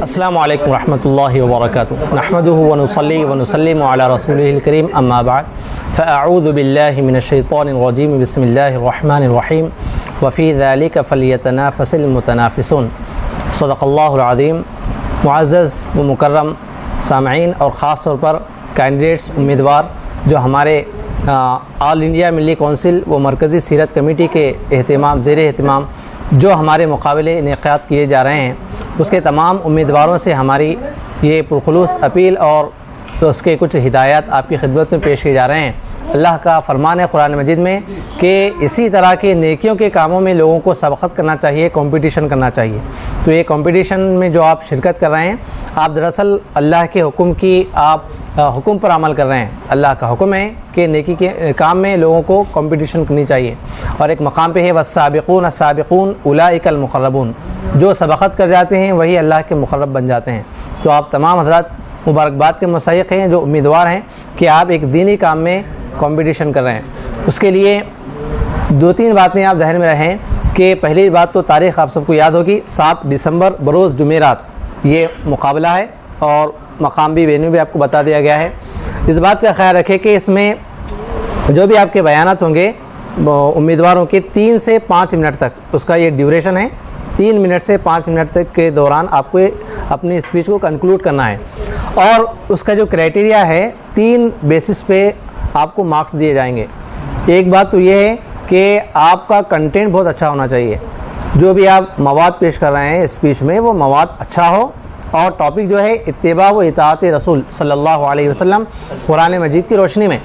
السلام علیکم ورحمۃ اللہ وبرکاتہ نحمدہ ونصلی ونسلم علی رسولہ الکریم اما بعد فاعوذ باللہ من الشیطان الرجیم بسم اللہ الرحمن الرحیم وفی ذلک فلیتنافس المتنافسون صدق اللہ العظیم۔ معزز و مکرم سامعین اور خاص طور پر کینڈیڈیٹس امیدوار جو ہمارے آل انڈیا ملی کونسل و مرکزی سیرت کمیٹی کے زیر اہتمام جو ہمارے مقابلے انعقاد کیے جا رہے ہیں، اس کے تمام امیدواروں سے ہماری یہ پرخلوص اپیل اور اس کے کچھ ہدایات آپ کی خدمت میں پیش کیے جا رہے ہیں۔ اللہ کا فرمان ہے قرآن مجید میں کہ اسی طرح کے نیکیوں کے کاموں میں لوگوں کو سبقت کرنا چاہیے، کمپٹیشن کرنا چاہیے۔ تو یہ کمپٹیشن میں جو آپ شرکت کر رہے ہیں، آپ دراصل اللہ کے حکم کی حکم پر عمل کر رہے ہیں۔ اللہ کا حکم ہے کہ نیکی کے کام میں لوگوں کو کمپٹیشن کرنی چاہیے، اور ایک مقام پہ ہے والسابقون السابقون اولئک المقربون، جو سبقت کر جاتے ہیں وہی اللہ کے مقرب بن جاتے ہیں۔ تو آپ تمام حضرات مبارکباد کے مستحق ہیں جو امیدوار ہیں کہ آپ ایک دینی کام میں کمپٹیشن کر رہے ہیں۔ اس کے لیے دو تین باتیں آپ ذہن میں رہیں کہ پہلی بات تو تاریخ آپ سب کو یاد ہوگی، 7 دسمبر بروز جمعرات یہ مقابلہ ہے، اور مقام بھی وینیو بھی آپ کو بتا دیا گیا ہے۔ اس بات کا خیال رکھیں کہ اس میں جو بھی آپ کے بیانات ہوں گے امیدواروں کے 3 سے 5 منٹ تک اس کا یہ ڈیوریشن ہے، 3 منٹ سے 5 منٹ تک کے دوران آپ کو اپنی اسپیچ کو کنکلوڈ کرنا ہے، اور اس کا جو کرائٹیریا ہے 3 بیسس پہ آپ کو مارکس دیے جائیں گے۔ ایک بات تو یہ ہے کہ آپ کا کنٹینٹ بہت اچھا ہونا چاہیے، جو بھی آپ مواد پیش کر رہے ہیں اسپیچ میں وہ مواد اچھا ہو، اور ٹاپک جو ہے اتباع و اطاعت رسول صلی اللہ علیہ وسلم قرآن مجید کی روشنی میں،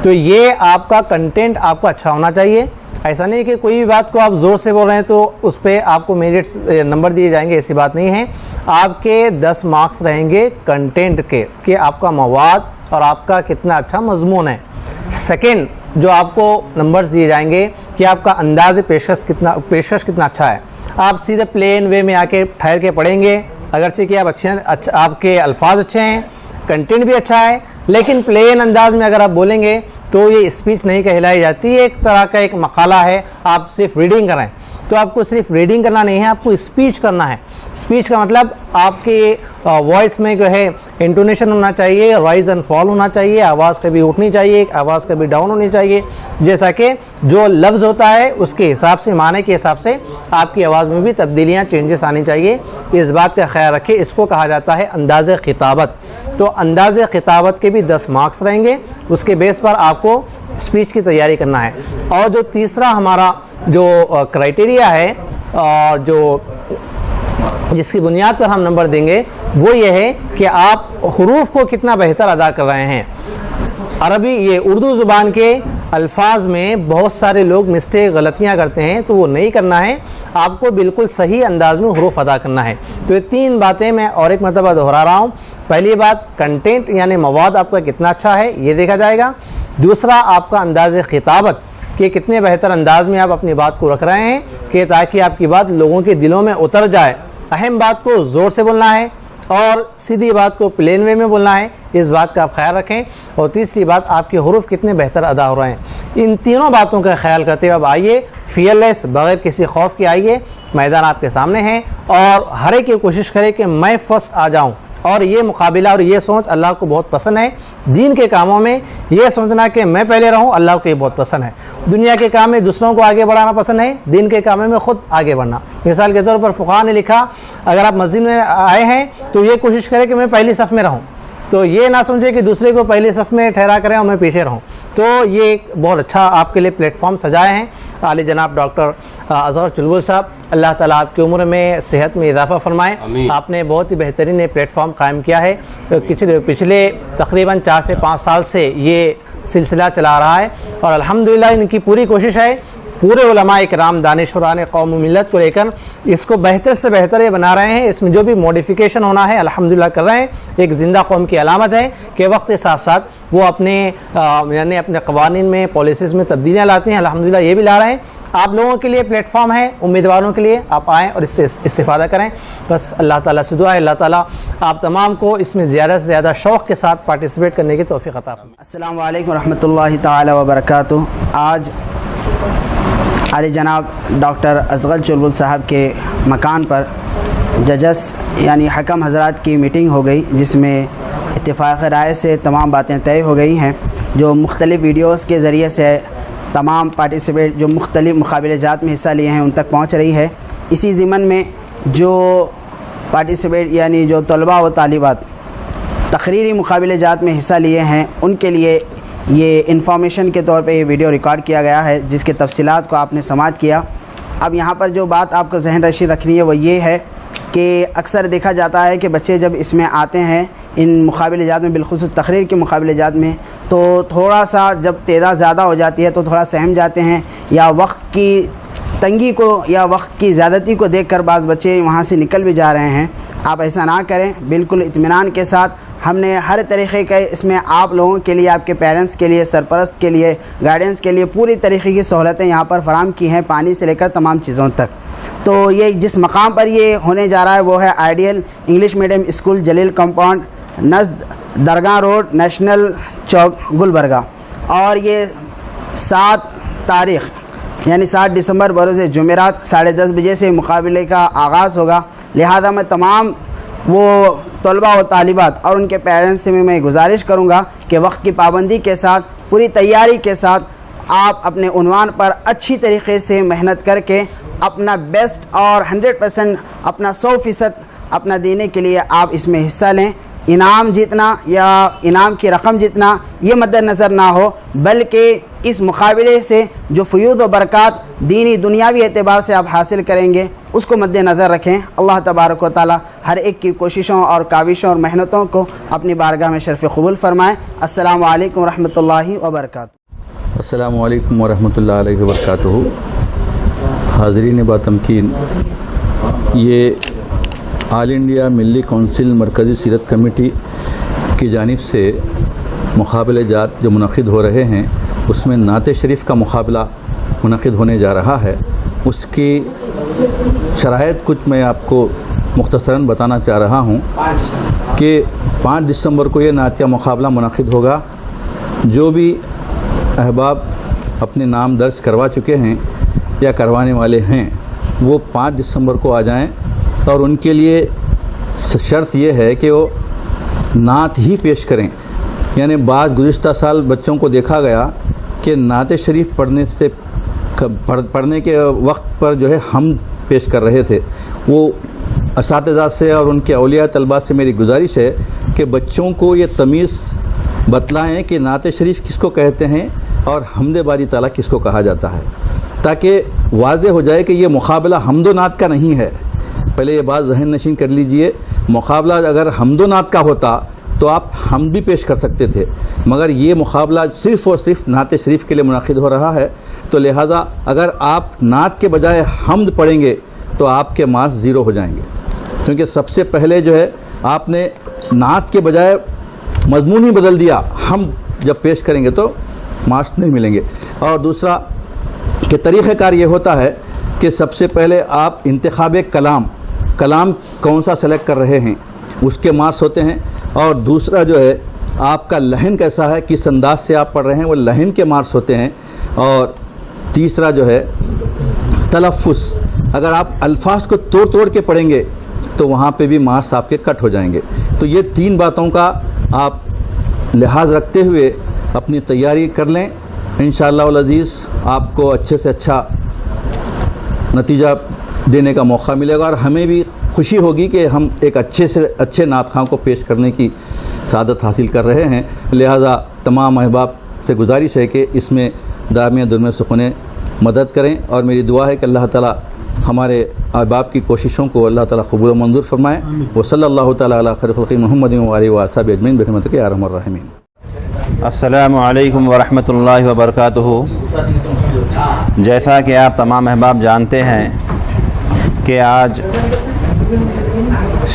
تو یہ آپ کا کنٹینٹ آپ کا اچھا ہونا چاہیے۔ ایسا نہیں کہ کوئی بھی بات کو آپ زور سے بول رہے ہیں تو اس پہ آپ کو میرٹس نمبر دیے جائیں گے، ایسی بات نہیں ہے۔ آپ کے 10 مارکس رہیں گے کنٹینٹ کے کہ آپ کا مواد اور آپ کا کتنا اچھا مضمون ہے۔ سیکنڈ جو آپ کو نمبرز دیے جائیں گے کہ آپ کا انداز پیشکش کتنا اچھا ہے۔ آپ سیدھے پلین وے میں آ کے ٹھہر کے پڑھیں گے، اگرچہ کہ آپ کے الفاظ اچھے ہیں، کنٹینٹ بھی اچھا ہے، لیکن پلین انداز میں اگر آپ بولیں گے تو یہ اسپیچ نہیں کہلائی جاتی، ایک طرح کا ایک مقالہ ہے، آپ صرف ریڈنگ کریں۔ تو آپ کو صرف ریڈنگ کرنا نہیں ہے، آپ کو اسپیچ کرنا ہے۔ اسپیچ کا مطلب آپ کے وائس میں جو ہے انٹونیشن ہونا چاہیے، رائز اینڈ فال ہونا چاہیے، آواز کبھی اٹھنی چاہیے، آواز کبھی ڈاؤن ہونی چاہیے، جیسا کہ جو لفظ ہوتا ہے اس کے حساب سے، معنی کے حساب سے آپ کی آواز میں بھی تبدیلیاں، چینجز آنی چاہیے۔ اس بات کا خیال رکھیں، اس کو کہا جاتا ہے انداز خطابت۔ تو انداز خطابت کے بھی 10 مارکس رہیں گے، اس کے بیس پر آپ کو اسپیچ کی تیاری کرنا ہے۔ اور جو تیسرا ہمارا جو کرائٹیریا ہے جو جس کی بنیاد پر ہم نمبر دیں گے وہ یہ ہے کہ آپ حروف کو کتنا بہتر ادا کر رہے ہیں۔ عربی یہ اردو زبان کے الفاظ میں بہت سارے لوگ غلطیاں کرتے ہیں، تو وہ نہیں کرنا ہے، آپ کو بالکل صحیح انداز میں حروف ادا کرنا ہے۔ تو یہ 3 باتیں میں اور ایک مرتبہ دہرا رہا ہوں۔ پہلی بات کنٹینٹ یعنی مواد آپ کا کتنا اچھا ہے یہ دیکھا جائے گا۔ دوسرا آپ کا انداز خطابت کہ کتنے بہتر انداز میں آپ اپنی بات کو رکھ رہے ہیں کہ تاکہ آپ کی بات لوگوں کے دلوں میں اتر جائے۔ اہم بات کو زور سے بولنا ہے اور سیدھی بات کو پلین وے میں بولنا ہے، اس بات کا آپ خیال رکھیں۔ اور تیسری بات آپ کے حروف کتنے بہتر ادا ہو رہے ہیں۔ ان تینوں باتوں کا خیال کرتے ہوئے اب آئیے فیئر لیس، بغیر کسی خوف کے آئیے، میدان آپ کے سامنے ہے، اور ہر ایک کی کوشش کرے کہ میں فرسٹ آ جاؤں۔ اور یہ مقابلہ اور یہ سوچ اللہ کو بہت پسند ہے۔ دین کے کاموں میں یہ سوچنا کہ میں پہلے رہوں، اللہ کو یہ بہت پسند ہے۔ دنیا کے کام میں دوسروں کو آگے بڑھانا پسند ہے، دین کے کاموں میں خود آگے بڑھنا۔ مثال کے طور پر فقہا نے لکھا اگر آپ مسجد میں آئے ہیں تو یہ کوشش کریں کہ میں پہلی صف میں رہوں، تو یہ نہ سمجھے کہ دوسرے کو پہلی صف میں ٹھہرا کریں اور میں پیچھے رہوں۔ تو یہ ایک بہت اچھا آپ کے لیے پلیٹ فارم سجائے ہیں عالی جناب ڈاکٹر اصغر چلبل صاحب، اللہ تعالیٰ آپ کی عمر میں صحت میں اضافہ فرمائے۔ آپ نے بہت ہی بہترین پلیٹ فارم قائم کیا ہے، پچھلے تقریباً 4 سے 5 سال سے یہ سلسلہ چلا رہا ہے، اور الحمدللہ ان کی پوری کوشش ہے، پورے علماء کرام دانشوران قوم و ملت کو لے کر اس کو بہتر سے بہتر یہ بنا رہے ہیں۔ اس میں جو بھی موڈیفیکیشن ہونا ہے الحمدللہ کر رہے ہیں۔ ایک زندہ قوم کی علامت ہے کہ وقت کے ساتھ ساتھ وہ اپنے قوانین میں، پالیسیز میں تبدیلیاں لاتے ہیں، الحمدللہ یہ بھی لا رہے ہیں۔ آپ لوگوں کے لیے پلیٹ فارم ہے، امیدواروں کے لیے آپ آئیں اور اس سے استفادہ کریں۔ بس اللہ تعالیٰ سے دعا ہے اللہ تعالیٰ آپ تمام کو اس میں زیادہ سے زیادہ شوق کے ساتھ پارٹیسپیٹ کرنے کی توفیق عطا فرمائے۔ السلام علیکم ورحمۃ اللہ تعالی وبرکاتہ۔ آج عالی جناب ڈاکٹر اصغر چلبل صاحب کے مکان پر ججز یعنی حکم حضرات کی میٹنگ ہو گئی، جس میں اتفاق رائے سے تمام باتیں طے ہو گئی ہیں، جو مختلف ویڈیوز کے ذریعے سے تمام پارٹیسپیٹ جو مختلف مقابلہ جات میں حصہ لیے ہیں ان تک پہنچ رہی ہے۔ اسی ضمن میں جو پارٹیسپیٹ یعنی جو طلباء و طالبات تقریری مقابلہ جات میں حصہ لیے ہیں ان کے لیے یہ انفارمیشن کے طور پہ یہ ویڈیو ریکارڈ کیا گیا ہے، جس کے تفصیلات کو آپ نے سماعت کیا۔ اب یہاں پر جو بات آپ کو ذہن نشین رکھنی ہے وہ یہ ہے کہ اکثر دیکھا جاتا ہے کہ بچے جب اس میں آتے ہیں ان مقابلہ جات میں، بالخصوص تقریر کے مقابلہ جات میں، تو تھوڑا سا جب تعداد زیادہ ہو جاتی ہے تو تھوڑا سہم جاتے ہیں، یا وقت کی تنگی کو یا وقت کی زیادتی کو دیکھ کر بعض بچے وہاں سے نکل بھی جا رہے ہیں۔ آپ ایسا نہ کریں، بالکل اطمینان کے ساتھ ہم نے ہر طریقے کا اس میں آپ لوگوں کے لیے، آپ کے پیرنٹس کے لیے، سرپرست کے لیے، گائیڈنس کے لیے پوری طریقے کی سہولتیں یہاں پر فراہم کی ہیں، پانی سے لے کر تمام چیزوں تک۔ تو یہ جس مقام پر یہ ہونے جا رہا ہے وہ ہے آئیڈیل انگلش میڈیم اسکول، جلیل کمپاؤنڈ، نزد درگاہ روڈ، نیشنل چوک، گلبرگہ، اور یہ 7 تاریخ یعنی 7 دسمبر بروز جمعرات 10:30 بجے سے مقابلے کا آغاز ہوگا۔ لہذا میں تمام وہ طلباء و طالبات اور ان کے پیرنٹس سے میں گزارش کروں گا کہ وقت کی پابندی کے ساتھ، پوری تیاری کے ساتھ آپ اپنے عنوان پر اچھی طریقے سے محنت کر کے اپنا بیسٹ اور 100% اپنا 100% اپنا دینے کے لیے آپ اس میں حصہ لیں۔ انعام جیتنا یا انعام کی رقم جتنا یہ مد نظر نہ ہو، بلکہ اس مقابلے سے جو فیوض و برکات دینی دنیاوی اعتبار سے آپ حاصل کریں گے اس کو مد نظر رکھیں۔ اللہ تبارک و تعالی ہر ایک کی کوششوں اور کاوشوں اور محنتوں کو اپنی بارگاہ میں شرف قبول فرمائے۔ السلام علیکم ورحمۃ اللہ وبرکاتہ۔ السلام علیکم ورحمۃ اللہ علیہ وبرکاتہ۔ حاضرین باتمکین، یہ آل انڈیا ملی کونسل مرکزی سیرت کمیٹی کی جانب سے مقابلہ جات جو منعقد ہو رہے ہیں اس میں نعت شریف کا مقابلہ منعقد ہونے جا رہا ہے۔ اس کی شرائط کچھ میں آپ کو مختصراً بتانا چاہ رہا ہوں کہ 5 دسمبر کو یہ نعتیہ مقابلہ منعقد ہوگا۔ جو بھی احباب اپنے نام درج کروا چکے ہیں یا کروانے والے ہیں وہ 5 دسمبر کو آ جائیں، اور ان کے لیے شرط یہ ہے کہ وہ نعت ہی پیش کریں۔ یعنی بعض گزشتہ سال بچوں کو دیکھا گیا کہ نعت شریف پڑھنے کے وقت پر جو ہے حمد پیش کر رہے تھے۔ وہ اساتذہ سے اور ان کے اولیاء طلباء سے میری گزارش ہے کہ بچوں کو یہ تمیز بتلائیں کہ نعت شریف کس کو کہتے ہیں اور حمد باری تعالیٰ کس کو کہا جاتا ہے، تاکہ واضح ہو جائے کہ یہ مقابلہ حمد و نعت کا نہیں ہے۔ پہلے یہ بات ذہن نشین کر لیجئے، مقابلہ اگر حمد و نعت کا ہوتا تو آپ حمد بھی پیش کر سکتے تھے، مگر یہ مقابلہ صرف اور صرف نعت شریف کے لیے منعقد ہو رہا ہے، تو لہذا اگر آپ نعت کے بجائے حمد پڑھیں گے تو آپ کے مارکس 0 ہو جائیں گے، کیونکہ سب سے پہلے جو ہے آپ نے نعت کے بجائے مضمون ہی بدل دیا۔ حمد جب پیش کریں گے تو مارکس نہیں ملیں گے۔ اور دوسرا کہ طریقہ کار یہ ہوتا ہے کہ سب سے پہلے آپ انتخاب کلام کون سا سلیکٹ کر رہے ہیں اس کے مارکس ہوتے ہیں، اور دوسرا جو ہے آپ کا لحن کیسا ہے، کس انداز سے آپ پڑھ رہے ہیں وہ لحن کے مارکس ہوتے ہیں، اور تیسرا جو ہے تلفظ، اگر آپ الفاظ کو توڑ کے پڑھیں گے تو وہاں پہ بھی مارکس آپ کے کٹ ہو جائیں گے۔ تو یہ 3 باتوں کا آپ لحاظ رکھتے ہوئے اپنی تیاری کر لیں، انشاءاللہ العزیز آپ کو اچھے سے اچھا نتیجہ دینے کا موقع ملے گا، اور ہمیں بھی خوشی ہوگی کہ ہم ایک اچھے سے اچھے نعت خواں کو پیش کرنے کی سعادت حاصل کر رہے ہیں۔ لہذا تمام احباب سے گزارش ہے کہ اس میں دامن درم سخنے مدد کریں، اور میری دعا ہے کہ اللہ تعالیٰ ہمارے احباب کی کوششوں کو اللہ تعالیٰ قبول و منظور فرمائے۔ وصلی اللہ تعالیٰ علی خیر خلق محمد وآلہ وصحبہ اجمعین برحمتک یا ارحم الراحمین۔ السلام علیکم ورحمۃ اللہ وبرکاتہ۔ جیسا کہ آپ تمام احباب جانتے ہیں کہ آج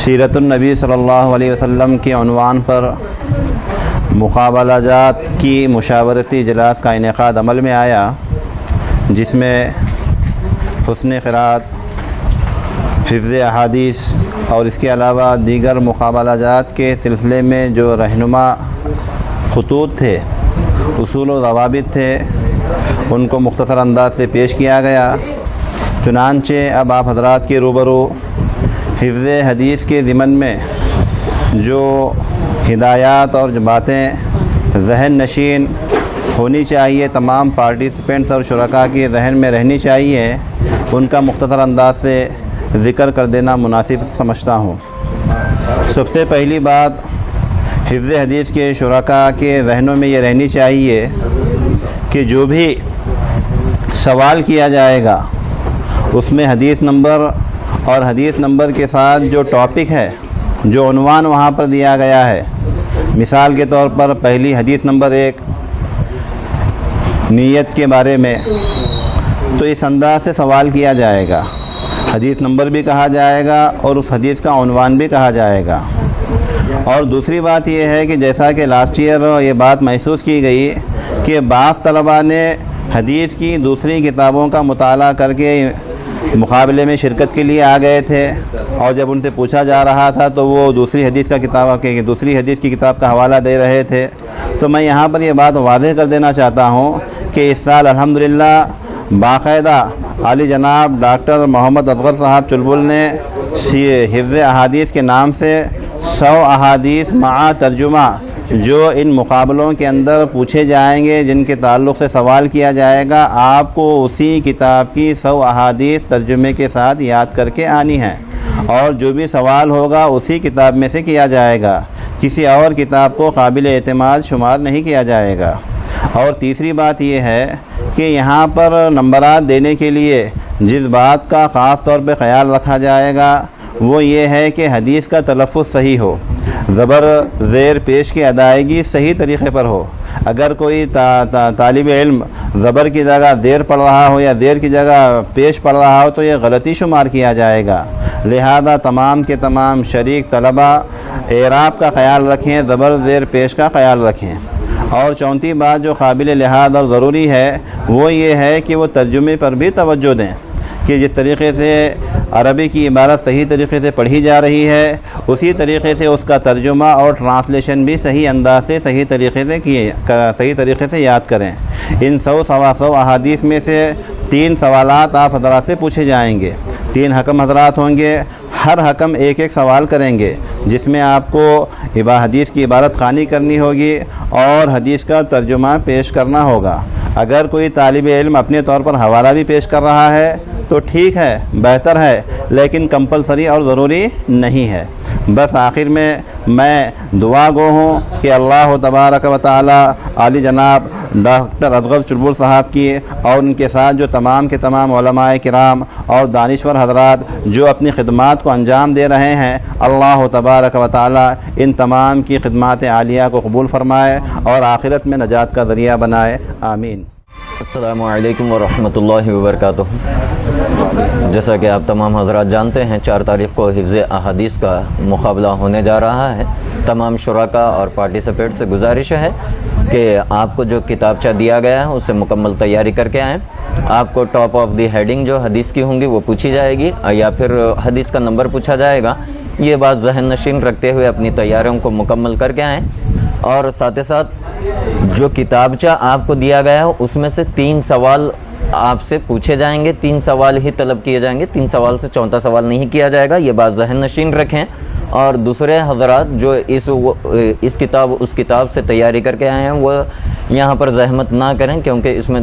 سیرت النبی صلی اللہ علیہ وسلم کے عنوان پر مقابلہ جات کی مشاورتی اجلاس کا انعقاد عمل میں آیا، جس میں حسن قرات، حفظ احادیث اور اس کے علاوہ دیگر مقابلہ جات کے سلسلے میں جو رہنما خطوط تھے، اصول و ضوابط تھے، ان کو مختصر انداز سے پیش کیا گیا۔ چنانچہ اب آپ حضرات کے روبرو حفظ حدیث کے ضمن میں جو ہدایات اور جو باتیں ذہن نشین ہونی چاہیے، تمام پارٹیسپینٹس اور شرکاء کے ذہن میں رہنی چاہیے، ان کا مختصر انداز سے ذکر کر دینا مناسب سمجھتا ہوں۔ سب سے پہلی بات، حفظ حدیث کے شرکاء کے ذہنوں میں یہ رہنی چاہیے کہ جو بھی سوال کیا جائے گا اس میں حدیث نمبر اور حدیث نمبر کے ساتھ جو ٹاپک ہے، جو عنوان وہاں پر دیا گیا ہے، مثال کے طور پر پہلی حدیث نمبر 1 نیت کے بارے میں، تو اس انداز سے سوال کیا جائے گا، حدیث نمبر بھی کہا جائے گا اور اس حدیث کا عنوان بھی کہا جائے گا۔ اور دوسری بات یہ ہے کہ جیسا کہ لاسٹ ایئر یہ بات محسوس کی گئی کہ بعض طلباء نے حدیث کی دوسری کتابوں کا مطالعہ کر کے مقابلے میں شرکت کے لیے آ گئے تھے، اور جب ان سے پوچھا جا رہا تھا تو وہ دوسری حدیث کی کتاب کا حوالہ دے رہے تھے۔ تو میں یہاں پر یہ بات واضح کر دینا چاہتا ہوں کہ اس سال الحمدللہ باقاعدہ عالی جناب ڈاکٹر محمد اصغر صاحب چلبل نے حفظ احادیث کے نام سے 100 احادیث مع ترجمہ جو ان مقابلوں کے اندر پوچھے جائیں گے، جن کے تعلق سے سوال کیا جائے گا، آپ کو اسی کتاب کی 100 احادیث ترجمے کے ساتھ یاد کر کے آنی ہیں، اور جو بھی سوال ہوگا اسی کتاب میں سے کیا جائے گا، کسی اور کتاب کو قابل اعتماد شمار نہیں کیا جائے گا۔ اور تیسری بات یہ ہے کہ یہاں پر نمبرات دینے کے لیے جس بات کا خاص طور پہ خیال رکھا جائے گا وہ یہ ہے کہ حدیث کا تلفظ صحیح ہو، زبر زیر پیش کی ادائیگی صحیح طریقے پر ہو۔ اگر کوئی طالب علم زبر کی جگہ زیر پڑھ رہا ہو یا زیر کی جگہ پیش پڑھ رہا ہو تو یہ غلطی شمار کیا جائے گا۔ لہذا تمام کے تمام شریک طلبہ اعراب کا خیال رکھیں، زبر زیر پیش کا خیال رکھیں۔ اور چوتھی بات جو قابل لحاظ اور ضروری ہے وہ یہ ہے کہ وہ ترجمے پر بھی توجہ دیں کہ جس طریقے سے عربی کی عبارت صحیح طریقے سے پڑھی جا رہی ہے اسی طریقے سے اس کا ترجمہ اور ٹرانسلیشن بھی صحیح انداز سے صحیح طریقے سے یاد کریں۔ ان 100 احادیث میں سے 3 سوالات آپ حضرات سے پوچھے جائیں گے، 3 حکم حضرات ہوں گے، ہر حکم ایک سوال کریں گے جس میں آپ کو حدیث کی عبارت خوانی کرنی ہوگی اور حدیث کا ترجمہ پیش کرنا ہوگا۔ اگر کوئی طالب علم اپنے طور پر حوالہ بھی پیش کر رہا ہے تو ٹھیک ہے، بہتر ہے، لیکن کمپلسری اور ضروری نہیں ہے۔ بس آخر میں دعا گو ہوں کہ اللہ تبارک و تعالی عالی جناب ڈاکٹر اصغر چلبل صاحب کی اور ان کے ساتھ جو تمام کے تمام علماء کرام اور دانشور حضرات جو اپنی خدمات کو انجام دے رہے ہیں، اللہ تبارک و تعالی ان تمام کی خدمات عالیہ کو قبول فرمائے اور آخرت میں نجات کا ذریعہ بنائے، آمین۔ السلام علیکم ورحمۃ اللہ وبرکاتہ۔ جیسا کہ آپ تمام حضرات جانتے ہیں 4 تاریخ کو حفظ احادیث کا مقابلہ ہونے جا رہا ہے۔ تمام شرکاء اور پارٹیسپیٹ سے گزارش ہے کہ آپ کو جو کتابچہ دیا گیا ہے اس سے مکمل تیاری کر کے آئیں۔ آپ کو ٹاپ آف دی ہیڈنگ جو حدیث کی ہوں گی وہ پوچھی جائے گی یا پھر حدیث کا نمبر پوچھا جائے گا۔ یہ بات ذہن نشین رکھتے ہوئے اپنی تیاریوں کو مکمل کر کے آئیں، اور ساتھ ہی ساتھ جو کتابچہ آپ کو دیا گیا ہے اس میں سے 3 سوال آپ سے پوچھے جائیں گے، 3 سوال ہی طلب کیے جائیں گے، 3 سوال سے 4تھا سوال نہیں کیا جائے گا۔ یہ بات ذہن نشین رکھیں، اور دوسرے حضرات جو اس کتاب سے تیاری کر کے آئے ہیں وہ یہاں پر زحمت نہ کریں، کیونکہ اس میں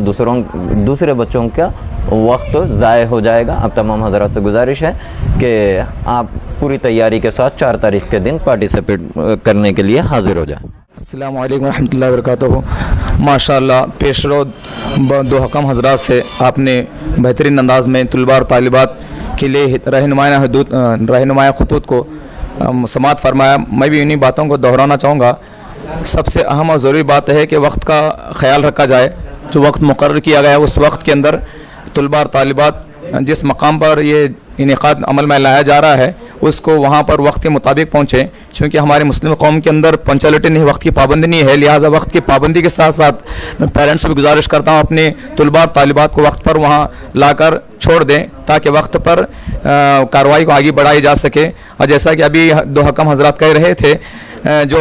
دوسرے بچوں کا وقت ضائع ہو جائے گا۔ اب تمام حضرات سے گزارش ہے کہ آپ پوری تیاری کے ساتھ 4 تاریخ کے دن پارٹیسپیٹ کرنے کے لیے حاضر ہو جائیں۔ السلام علیکم ورحمۃ اللہ وبرکاتہ۔ ماشاء اللہ پیش رو 2 حکم حضرات سے آپ نے بہترین انداز میں طلباء اور طالبات کے لیے رہنمایہ خطوط کو سماعت فرمایا۔ میں بھی انہی باتوں کو دہرانا چاہوں گا۔ سب سے اہم اور ضروری بات ہے کہ وقت کا خیال رکھا جائے۔ جو وقت مقرر کیا گیا ہے اس وقت کے اندر طلباء اور طالبات جس مقام پر یہ انعقاد عمل میں لایا جا رہا ہے اس کو وہاں پر وقت کے مطابق پہنچیں، چونکہ ہمارے مسلم قوم کے اندر پنچولیٹی نہیں، وقت کی پابندی نہیں ہے، لہٰذا وقت کی پابندی کے ساتھ ساتھ میں پیرنٹس سے بھی گزارش کرتا ہوں اپنے طلباء اور طالبات کو وقت پر وہاں لا کر چھوڑ دیں تاکہ وقت پر کارروائی کو آگے بڑھائی جا سکے۔ اور جیسا کہ ابھی 2 حکم حضرات کہہ رہے تھے، جو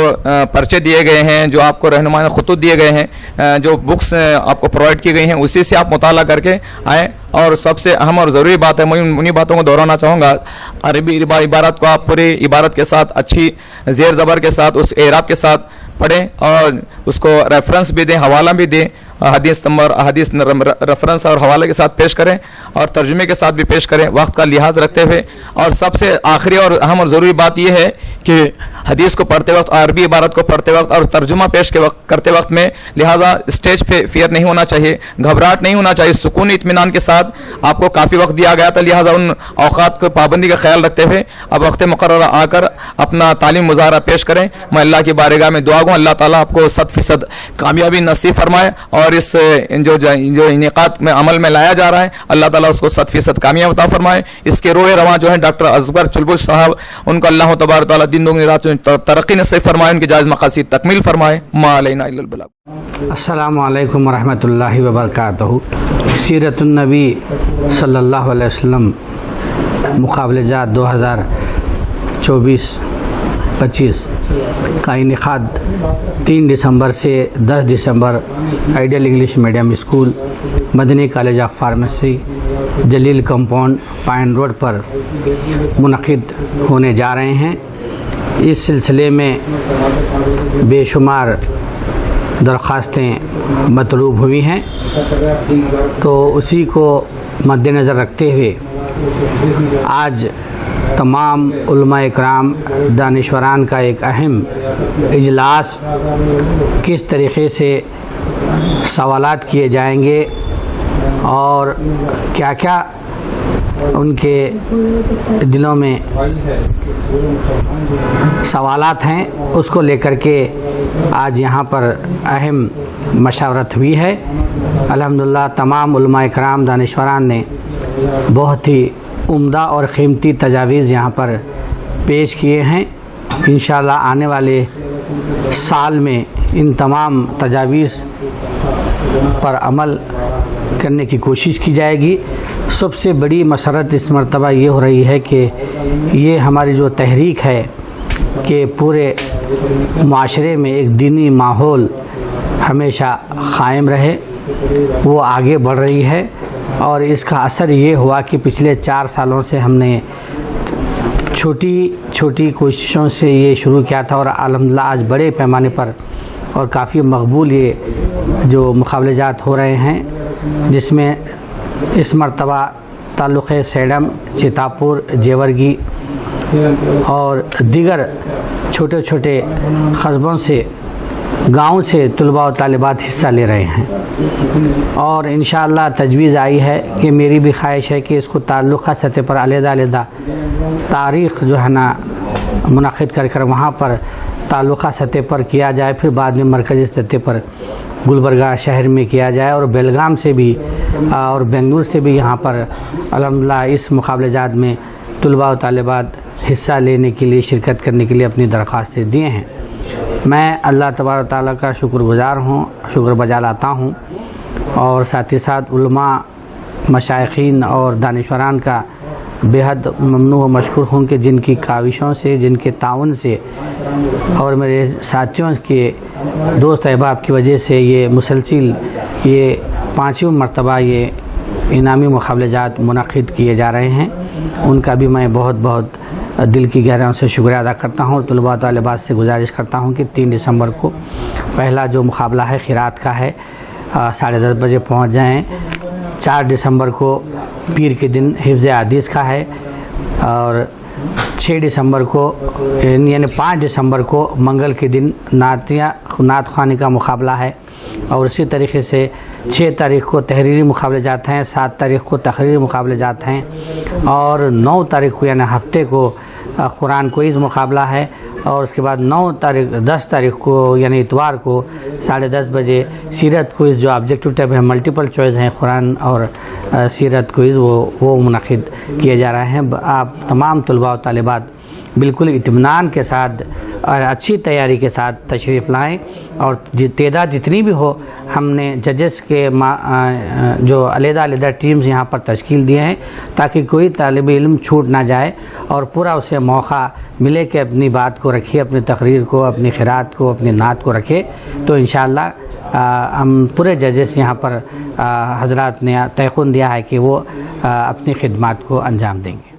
پرچے دیے گئے ہیں، جو آپ کو رہنمائی خطوط دیے گئے ہیں، جو بکس آپ کو پرووائڈ کی گئی ہیں اسی سے آپ مطالعہ کر کے آئیں اور سب سے اہم اور ضروری بات ہے، میں انہی باتوں کو دہرانا چاہوں گا، عربی عبارت کو آپ پوری عبارت کے ساتھ اچھی زیر زبر کے ساتھ اس اعراب کے ساتھ پڑھیں اور اس کو ریفرنس بھی دیں، حوالہ بھی دیں، حدیث نمبر حدیث ریفرنس اور حوالے کے ساتھ پیش کریں اور ترجمے کے ساتھ بھی پیش کریں وقت کا لحاظ رکھتے ہوئے۔ اور سب سے آخری اور اہم اور ضروری بات یہ ہے کہ حدیث کو پڑھتے وقت، عربی عبارت کو پڑھتے وقت اور ترجمہ پیش کرتے وقت میں لہٰذا اسٹیج پہ فیئر نہیں ہونا چاہیے، گھبراہٹ نہیں ہونا چاہیے، سکون اطمینان کے ساتھ آپ کو کافی وقت دیا گیا تھا، لہٰذا ان اوقات کو پابندی کا خیال رکھتے ہوئے اب وقت مقررہ آ کر اپنا تعلیم مظاہرہ پیش کریں۔ میں اللہ کی بارگاہ میں دعا گوں اللہ تعالیٰ آپ کو 100% کامیابی نصیب فرمائے اور اس جو انعقاد میں عمل میں لایا جا رہا ہے اللہ تعالیٰ اس کو 100% کامیاب عطا فرمائے۔ اس کے روح رواں جو ہے ڈاکٹر اصغر چلبل صاحب، ان کو اللہ تبارک تعالیٰ دن دگنی رات ترقی نصیب فرمائے، ان کی جائز مقاصد تکمیل فرمائے۔ ما علینا الا البلاغ۔ السلام علیکم ورحمۃ اللہ وبرکاتہ۔ سیرت النبی صلی اللہ علیہ وسلم مقابلہ جات 2024-25 کا انعقاد 3 دسمبر سے 10 دسمبر ideal English medium school Madani college of pharmacy Jalil compound Pine Road پر منعقد ہونے جا رہے ہیں۔ اس سلسلے میں بے شمار درخواستیں مطلوب ہوئی ہیں، تو اسی کو مد نظر رکھتے ہوئے آج تمام علماء اکرام دانشوران کا ایک اہم اجلاس، کس طریقے سے سوالات کیے جائیں گے اور کیا کیا ان کے دلوں میں سوالات ہیں، اس کو لے کر کے آج یہاں پر اہم مشاورت ہوئی ہے۔ الحمدللہ تمام علماء اکرام دانشوران نے بہت ہی عمدہ اور قیمتی تجاویز یہاں پر پیش کیے ہیں۔ انشاءاللہ آنے والے سال میں ان تمام تجاویز پر عمل کرنے کی کوشش کی جائے گی۔ سب سے بڑی مسرت اس مرتبہ یہ ہو رہی ہے کہ یہ ہماری جو تحریک ہے کہ پورے معاشرے میں ایک دینی ماحول ہمیشہ قائم رہے، وہ آگے بڑھ رہی ہے، اور اس کا اثر یہ ہوا کہ پچھلے 4 سالوں سے ہم نے چھوٹی چھوٹی کوششوں سے یہ شروع کیا تھا، اور الحمدللہ آج بڑے پیمانے پر اور کافی مقبول یہ جو مقابلہ جات ہو رہے ہیں، جس میں اس مرتبہ تعلق سیڈم، چتاپور، جیورگی اور دیگر چھوٹے چھوٹے قصبوں سے، گاؤں سے طلباء و طالبات حصہ لے رہے ہیں، اور انشاءاللہ تجویز آئی ہے کہ میری بھی خواہش ہے کہ اس کو تعلقہ سطح پر علیحدہ علیحدہ تاریخ جو ہے نا منعقد کر وہاں پر تعلقہ سطح پر کیا جائے، پھر بعد میں مرکزی سطح پر گلبرگہ شہر میں کیا جائے، اور بیلگام سے بھی اور بنگلور سے بھی یہاں پر الحمدللہ اس مقابلہ جات میں طلباء و طالبات حصہ لینے کے لیے، شرکت کرنے کے لیے اپنی درخواستیں دیے ہیں۔ میں اللہ تبارک تعالیٰ کا شکر گزار ہوں، شکر بجا لاتا ہوں، اور ساتھ ہی ساتھ علماء، مشائخین اور دانشوران کا بے حد ممنون و مشکور ہوں کہ جن کی کاوشوں سے، جن کے تعاون سے اور میرے ساتھیوں کے دوست احباب کی وجہ سے یہ مسلسل یہ 5ویں مرتبہ یہ انعامی مقابلہ جات منعقد کیے جا رہے ہیں۔ ان کا بھی میں بہت بہت دل کی گہرائیوں سے شکریہ ادا کرتا ہوں، اور طلباء طالبات سے گزارش کرتا ہوں کہ 3 دسمبر کو پہلا جو مقابلہ ہے قرات کا ہے، 10:30 بجے پہنچ جائیں۔ 4 دسمبر کو پیر کے دن حفظ حدیث کا ہے، اور 6 دسمبر کو یعنی 5 دسمبر کو منگل کے دن نعت خوانی کا مقابلہ ہے، اور اسی طریقے سے 6 تاریخ کو تحریری مقابلے جات ہیں، 7 تاریخ کو تقریری مقابلے جات ہیں، اور 9 تاریخ کو یعنی ہفتے کو قرآن کوئز مقابلہ ہے، اور اس کے بعد 10 تاریخ کو یعنی اتوار کو 10:30 بجے سیرت کوئز جو آبجیکٹو ٹائپ ہے، ملٹیپل چوائس ہیں قرآن اور سیرت کوئز وہ منعقد کیے جا رہے ہیں۔ آپ تمام طلباء و طالبات بالکل اطمینان کے ساتھ اور اچھی تیاری کے ساتھ تشریف لائیں، اور تعداد جتنی بھی ہو، ہم نے ججز کے جو علیحدہ علیحدہ ٹیمز یہاں پر تشکیل دیے ہیں تاکہ کوئی طالب علم چھوٹ نہ جائے اور پورا اسے موقع ملے کہ اپنی بات کو رکھے، اپنی تقریر کو، اپنی قرات کو، اپنی نعت کو رکھے۔ تو انشاءاللہ ہم پورے ججز یہاں پر حضرات نے تیقن دیا ہے کہ وہ اپنی خدمات کو انجام دیں گے۔